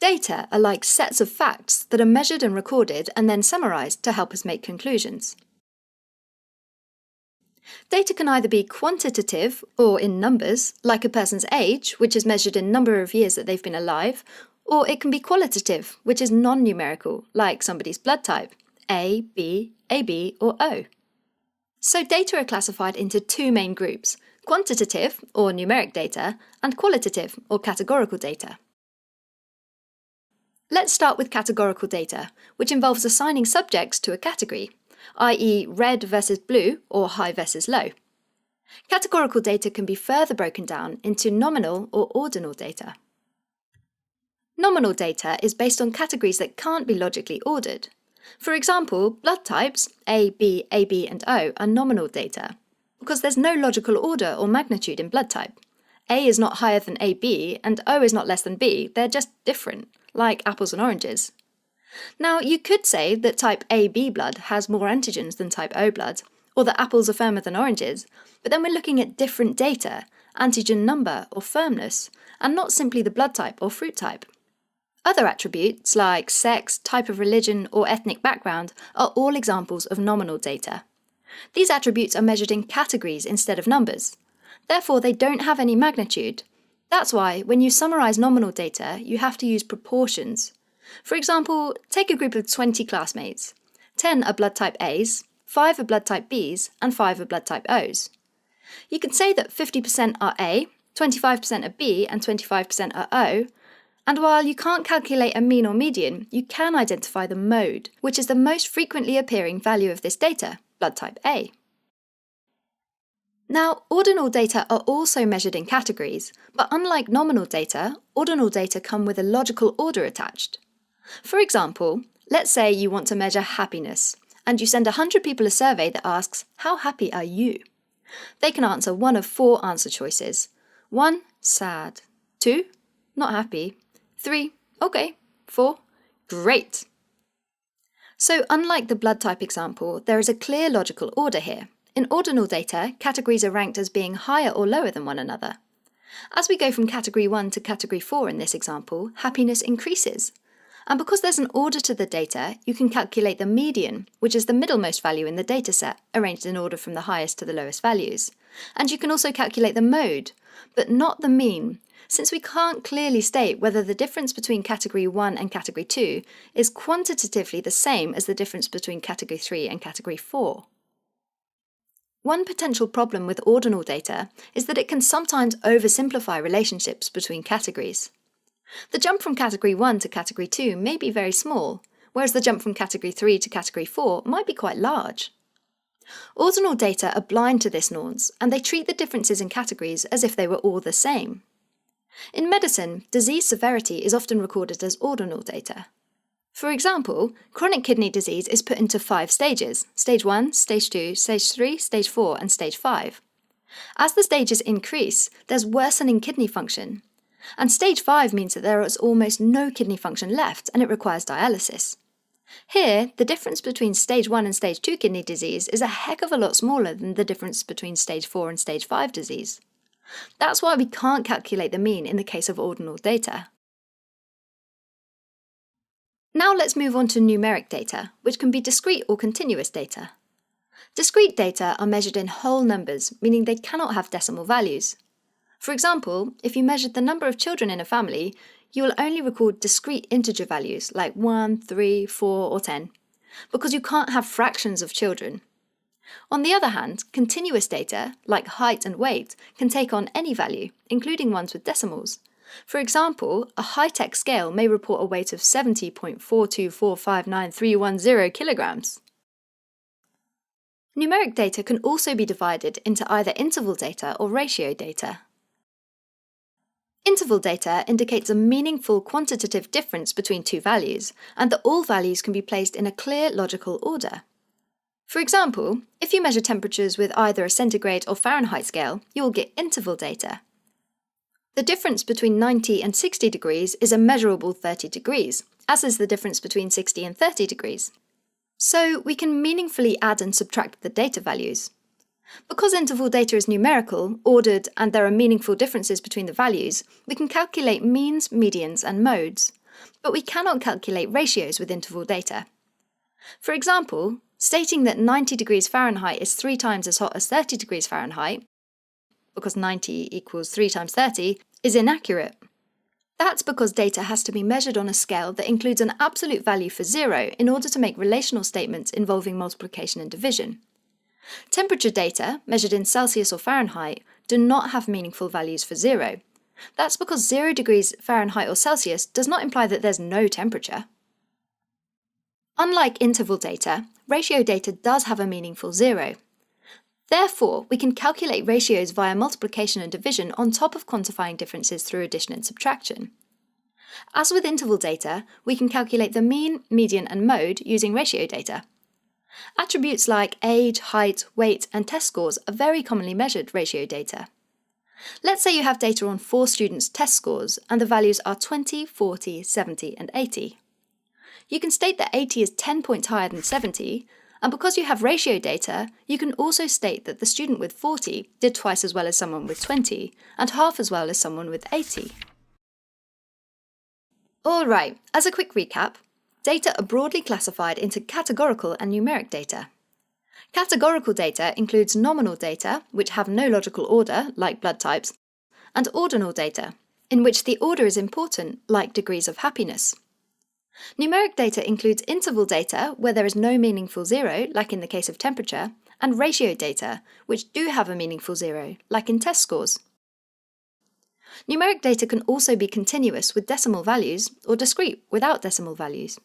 Data are like sets of facts that are measured and recorded and then summarized to help us make conclusions. Data can either be quantitative, or in numbers, like a person's age, which is measured in number of years that they've been alive, or it can be qualitative, which is non-numerical, like somebody's blood type, A, B, AB, or O. So data are classified into two main groups: quantitative, or numeric data, and qualitative, or categorical data. Let's start with categorical data, which involves assigning subjects to a category, i.e. red versus blue or high versus low. Categorical data can be further broken down into nominal or ordinal data. Nominal data is based on categories that can't be logically ordered. For example, blood types A, B, AB, and O are nominal data, because there's no logical order or magnitude in blood type. A is not higher than AB, and O is not less than B, they're just different, like apples and oranges. Now, you could say that type AB blood has more antigens than type O blood, or that apples are firmer than oranges, but then we're looking at different data, antigen number or firmness, and not simply the blood type or fruit type. Other attributes like sex, type of religion, or ethnic background are all examples of nominal data. These attributes are measured in categories instead of numbers. Therefore, they don't have any magnitude. That's why, when you summarize nominal data, you have to use proportions. For example, take a group of 20 classmates. 10 are blood type A's, 5 are blood type B's, and 5 are blood type O's. You can say that 50% are A, 25% are B, and 25% are O, and while you can't calculate a mean or median, you can identify the mode, which is the most frequently appearing value of this data, blood type A. Now, ordinal data are also measured in categories, but unlike nominal data, ordinal data come with a logical order attached. For example, let's say you want to measure happiness, and you send 100 people a survey that asks, "How happy are you?" They can answer one of 4 answer choices. 1, sad. 2, not happy. 3, okay. 4, great. So unlike the blood type example, there is a clear logical order here. In ordinal data, categories are ranked as being higher or lower than one another. As we go from category 1 to category 4 in this example, happiness increases. And because there's an order to the data, you can calculate the median, which is the middlemost value in the dataset, arranged in order from the highest to the lowest values. And you can also calculate the mode, but not the mean, since we can't clearly state whether the difference between category 1 and category 2 is quantitatively the same as the difference between category 3 and category 4. One potential problem with ordinal data is that it can sometimes oversimplify relationships between categories. The jump from category 1 to category 2 may be very small, whereas the jump from category 3 to category 4 might be quite large. Ordinal data are blind to this nuance, and they treat the differences in categories as if they were all the same. In medicine, disease severity is often recorded as ordinal data. For example, chronic kidney disease is put into 5 stages: stage 1, stage 2, stage 3, stage 4, and stage 5. As the stages increase, there's worsening kidney function. And stage 5 means that there is almost no kidney function left and it requires dialysis. Here, the difference between stage 1 and stage 2 kidney disease is a heck of a lot smaller than the difference between stage 4 and stage 5 disease. That's why we can't calculate the mean in the case of ordinal data. Now let's move on to numeric data, which can be discrete or continuous data. Discrete data are measured in whole numbers, meaning they cannot have decimal values. For example, if you measured the number of children in a family, you will only record discrete integer values like 1, 3, 4, or 10, because you can't have fractions of children. On the other hand, continuous data, like height and weight, can take on any value, including ones with decimals. For example, a high-tech scale may report a weight of 70.42459,310 kilograms. Numeric data can also be divided into either interval data or ratio data. Interval data indicates a meaningful quantitative difference between two values, and that all values can be placed in a clear logical order. For example, if you measure temperatures with either a centigrade or Fahrenheit scale, you will get interval data. The difference between 90 and 60 degrees is a measurable 30 degrees, as is the difference between 60 and 30 degrees. So we can meaningfully add and subtract the data values. Because interval data is numerical, ordered, and there are meaningful differences between the values, we can calculate means, medians, and modes. but we cannot calculate ratios with interval data. For example, stating that 90 degrees Fahrenheit is 3 times as hot as 30 degrees Fahrenheit, because 90 equals 3 times 30, is inaccurate. That's because data has to be measured on a scale that includes an absolute value for 0 in order to make relational statements involving multiplication and division. Temperature data, measured in Celsius or Fahrenheit, do not have meaningful values for 0. That's because 0 degrees Fahrenheit or Celsius does not imply that there's no temperature. Unlike interval data, ratio data does have a meaningful 0. Therefore, we can calculate ratios via multiplication and division on top of quantifying differences through addition and subtraction. As with interval data, we can calculate the mean, median, and mode using ratio data. Attributes like age, height, weight, and test scores are very commonly measured ratio data. Let's say you have data on 4 students' test scores and the values are 20, 40, 70, and 80. You can state that 80 is 10 points higher than 70, and because you have ratio data, you can also state that the student with 40 did twice as well as someone with 20, and half as well as someone with 80. Alright, as a quick recap, data are broadly classified into categorical and numeric data. Categorical data includes nominal data, which have no logical order, like blood types, and ordinal data, in which the order is important, like degrees of happiness. Numeric data includes interval data, where there is no meaningful 0, like in the case of temperature, and ratio data, which do have a meaningful 0, like in test scores. Numeric data can also be continuous with decimal values or discrete without decimal values.